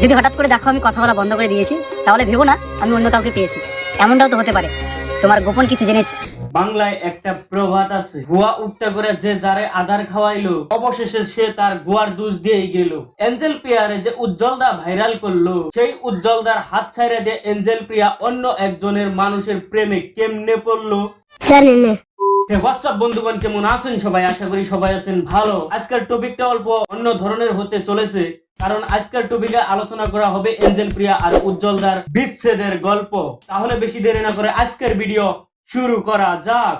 যদি হঠাৎ করে দেখো আমি কথা বলা বন্ধ করে দিয়েছি, তাহলে ভেবো না আমি অন্য কাউকে পেয়েছি। এমনটাও তো হতে পারে তোমার গোপন কিছু জেনেছি। বাংলায় একটা প্রবাদ আছে, গুয়া উঠতে করে যে যারে আধার খাওয়াইলো অবশেষে সে তার গুয়ার দুধ দিয়েই গেল। এঞ্জেল প্রিয়ারে যে উজ্জ্বলদা ভাইরাল করলো, সেই উজ্জ্বলদার হাত ছাইড়ে দিয়ে এঞ্জেল প্রিয়া অন্য একজনের মানুষের প্রেমে কেমনে পড়লো জানি না। হোয়াটসঅ্যাপ বন্ধুগণ, কেমন আছেন সবাই? আশা করি সবাই আছেন ভালো। আজকের টপিকটা অল্প অন্য ধরনের হতে চলেছে, কারণ আজকের টপিকে আলোচনা করা হবে এঞ্জেল প্রিয়া আর উজ্জ্বলদার বিচ্ছেদের গল্প। তাহলে বেশি দেরি না করে আজকের ভিডিও শুরু করা যাক।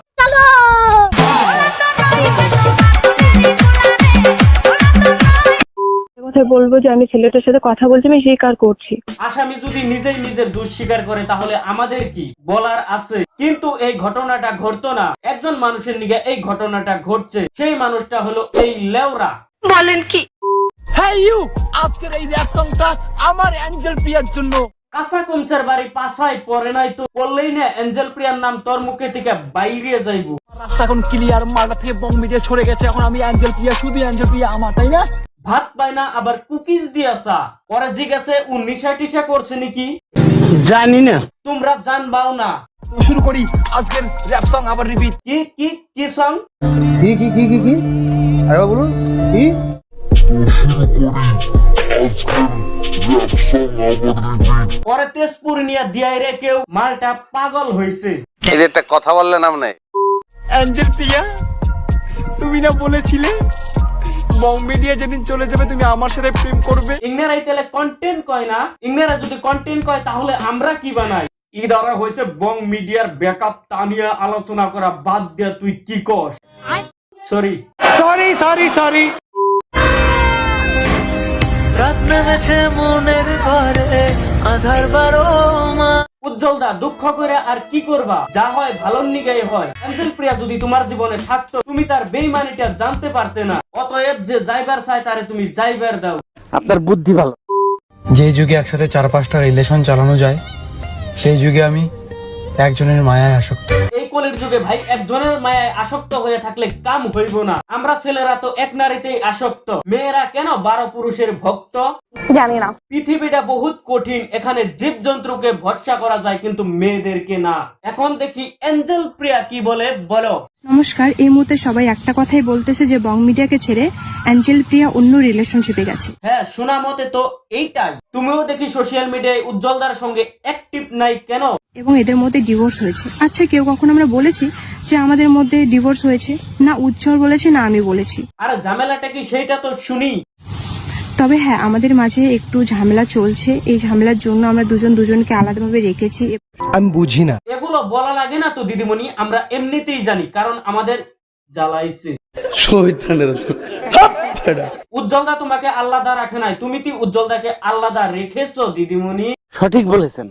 কথা বলবো যে আমি ছেলেটার সাথে কথা বলছি, আমি স্বীকার করছি। আসামি যদি নিজেই নিজের দোষ স্বীকার করে তাহলে আমাদের কি বলার আছে? কিন্তু এই ঘটনাটা ঘটতো না, একজন মানুষের নিগে এই ঘটনাটা ঘটছে। সেই মানুষটা হলো এই লেওরা। বলেন কি? হ্যাঁ ইউ, আজকের এই র‍্যাপ সংটা আমার এঞ্জেল প্রিয়ার জন্য। কাঁচা কমসার বাড়ি পাছায় পড়ে নাই তো, বললেই না এঞ্জেল প্রিয়ার নাম তোর মুখে থেকে বাইরে যাইবো। রাস্তা এখন ক্লিয়ার, মালটা থেকে বং মিডিয়া ছড়ে গেছে। এখন আমি এঞ্জেল প্রিয়া, শুধু এঞ্জেল প্রিয়া আমার, তাই না? ভাত পায় না আবার কুকিজ দিয়াছা। পরে জিজ্ঞাসে ও নিশা টিশা করছে নাকি জানি না, তোমরা জানবাও না। তো শুরু করি আজকের র‍্যাপ সং। আবার রিপিট, কি কি কি সং? কি কি কি কি কি আরে বলুন কি? পরে তেজপুর নিয়ে দিয়াই রে কেউ, মালটা পাগল হইছে। এই একটা কথা বললেন আপনি। এঞ্জেল প্রিয়া, তুমি না বলেছিলে বং মিডিয়া যেদিন চলে যাবে তুমি আমার সাথে প্রেম করবে? ইংরেরাই তাহলে কন্টেন্ট কয় না? ইংরেরা যদি কন্টেন্ট কয় তাহলে আমরা কি বানাই? ই দ্বারা হয়েছে বং মিডিয়ার ব্যাকআপ। তা নিয়ে আলোচনা করা বাদ দিয়া তুই কি কস? Sorry sorry sorry sorry. উজ্জ্বলদা দুঃখ করে আর কি করবা, যা হয় ভালোর নিগাই হয়। এঞ্জেল প্রিয়া যদি তোমার জীবনে থাকতো তুমি তার বেইমানিটা জানতে পারতে না। অতএব যে যাইবার চায় তারে তুমি যাইবার দাও। আপনার বুদ্ধি ভালো। যে যুগে একসাথে 4-5টা রিলেশন চালানো যায়, সেই যুগে আমি একজনের মায়ায় আসক্ত। এই কলির যুগে ভাই একজনের মায়ায় আসক্ত হয়ে থাকলে কাম হইব না। আমরা ছেলেরা তো এক নারীতেই আসক্ত, মেয়েরা কেন 12 পুরুষের ভক্ত? জানি না। পৃথিবীটা বহুত কঠিন, এখানে জীবজন্তুকে ভরসা করা যায় কিন্তু মেয়েদেরকে না। এখন দেখি এঞ্জেল প্রিয়া কি বলে, বলো। নমস্কার। এই মুহূর্তে সবাই একটা কথাই বলতেছে যে বং মিডিয়াকে ছেড়ে অ্যাঞ্জেল প্রিয়া অন্য রিলেশনশিপে গেছে। হ্যাঁ, শোনা মতে তো এইটাই। তুমিও দেখি সোশ্যাল মিডিয়ায় উজ্জ্বলদার সঙ্গে অ্যাক্টিভ নাই কেন? এবং এদের মধ্যে ডিভোর্স হয়েছে। আচ্ছা, কেউ কখনো আমরা বলেছি যে আমাদের মধ্যে ডিভোর্স হয়েছে? না উজ্জ্বল বলেছে, না আমি বলেছি। আর ঝামেলাটা কি সেইটা তো শুনি। তবে হ্যাঁ, আমাদের মাঝে একটু ঝামেলা চলছে। এই ঝামেলার জন্য আমরা দুজনকে আলাদাভাবে রেখেছি। আমি বুঝি না। এগুলো বলা লাগে না তো দিদিমণি, আমরা এমনিতেই জানি, কারণ আমাদের জ্বালাইছে। উজ্জ্বলদা তোমাকে আলাদা রাখে নাই, তুমি কি উজ্জ্বলদাকে আলাদা রেখেছো দিদিমণি? সঠিক বলেছেন।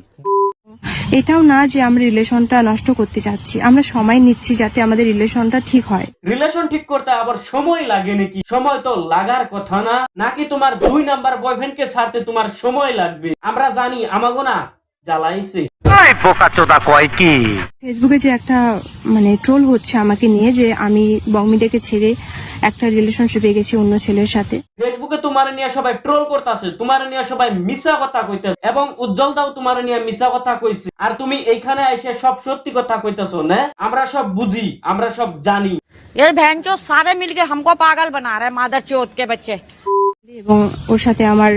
এটাও না যে আমরা রিলেশনটা নষ্ট করতে চাচ্ছি, আমরা সময় নিচ্ছি যাতে আমাদের রিলেশনটা ঠিক হয়। রিলেশন ঠিক করতে আবার সময় লাগে নাকি? সময় তো লাগার কথা না। নাকি তোমার 2 নাম্বার বয়ফ্রেন্ডকে ছাড়তে তোমার সময় লাগবে? আমরা জানি, আমাগো না জ্বালাইছে। ফেসবুকে যে একটা ট্রোল হচ্ছে আমাকে নিয়ে, যে আমি বং মিডিয়াকে ছেড়ে একটা রিলেশনশিপে গেছি অন্য ছেলের সাথে। ফেসবুকে তোমার নিয়ে সবাই ট্রোল করতেছে, তোমার নিয়ে সবাই মিছা কথা কইতেছে, এবং উজ্জ্বলদাও তোমার নিয়ে মিছা কথা কইছে। আর তুমি এইখানে এসে সব সত্যি কথা কইতেছো না? আমরা সব বুঝি, আমরা সব জানি। ये भैंचो सारे मिलके हमको पागल बना रहे मादर चौथ के बच्चे। এবং ওর সাথে আমার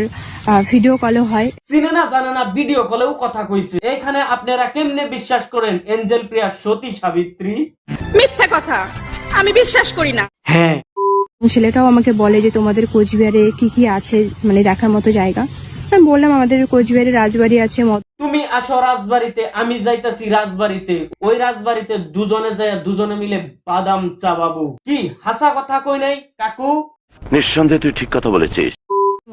ভিডিও কলও হয়। চিনে না জানে না ভিডিও কলেও কথা কইছে। এইখানে আপনারা কেমনে বিশ্বাস করেন এঞ্জেল প্রিয়া সতী সাবিত্রী? মিথ্যা কথা, আমি বিশ্বাস করি না। হ্যাঁ, ছেলেটাও আমাকে বলে যে তোমাদের কোচবিহারে কি কি আছে দেখার মতো জায়গা। আমি বললাম আমাদের কোচবিহারে রাজবাড়ি আছে। তুমি আসো রাজবাড়িতে, আমি যাইতাছি রাজবাড়িতে। ওই রাজবাড়িতে দুজনে যায়, দুজনে মিলে বাদাম চাবাবো। কি হাসা কথা কই নাই কাকু? নিঃসন্দেহে তুই ঠিক কথা বলেছিস।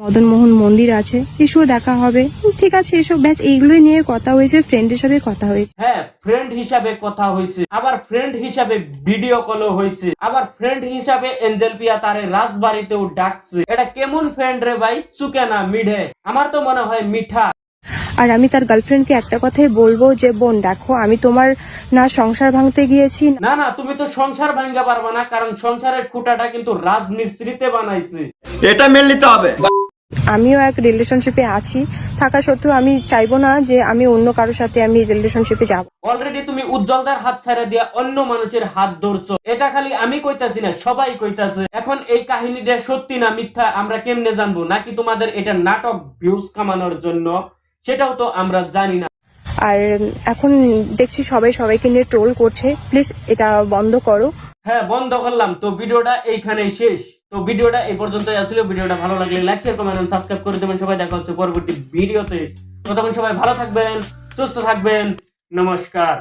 মদন মোহন মন্দির আছে, এসব দেখা হবে। ঠিক আছে, এসব ব্যাচ এইগুলো নিয়ে কথা হয়েছে, ফ্রেন্ডের সাথে কথা হয়েছে। হ্যাঁ, ফ্রেন্ড হিসাবে কথা হয়েছে, আবার ফ্রেন্ড হিসাবে ভিডিও কলও হয়েছে, আবার ফ্রেন্ড হিসাবে এঞ্জেল প্রিয়া তারে রাজবাড়িতেও ডাকছে। এটা কেমন ফ্রেন্ড রে ভাই? চুকে না মিঠে? আমার তো মনে হয় মিঠা। আর আমি তার গার্লফ্রেন্ডকে একটা কথাই বলবো যে বোন দেখো, আমি তোমার না সংসার ভাঙতে গিয়েছি। না না, তুমি তো সংসার ভাঙা পারবা না, কারণ সংসারের খুঁটাটা কিন্তু রাজমিস্ত্রিতে বানাইছে। এটা মেনে নিতে হবে। আমিও এক রিলেশনশিপে আছি, থাকা সত্ত্বেও আমি চাইবো না যে আমি অন্য কারোর সাথে আমি রিলেশনশিপে যাব। অলরেডি তুমি উজ্জ্বলদার হাত ছাড়া দিয়া অন্য মানুষের হাত ধরছো, এটা খালি আমি কইতাছি না, সবাই কইতাছে। এখন এই কাহিনীটা সত্যি না মিথ্যা আমরা কেমনে জানবো? নাকি তোমাদের এটা নাটক ভিউজ কামানোর জন্য, সেটাও তো আমরা জানি না। আর এখন দেখছি সবাই সবাইকে নিয়ে ট্রোল করছে, প্লিজ এটা বন্ধ করো। হ্যাঁ, বন্ধ করলাম। তো ভিডিওটা এইখানেই শেষ। তো ভিডিওটা এই পর্যন্তই আসলে। ভিডিওটা ভালো লাগলে লাইক শেয়ার কমেন্ট এবং সাবস্ক্রাইব করে দেবেন। সবাই দেখা হচ্ছে পরবর্তী ভিডিওতে। ততক্ষণ সবাই ভালো থাকবেন, সুস্থ থাকবেন। নমস্কার।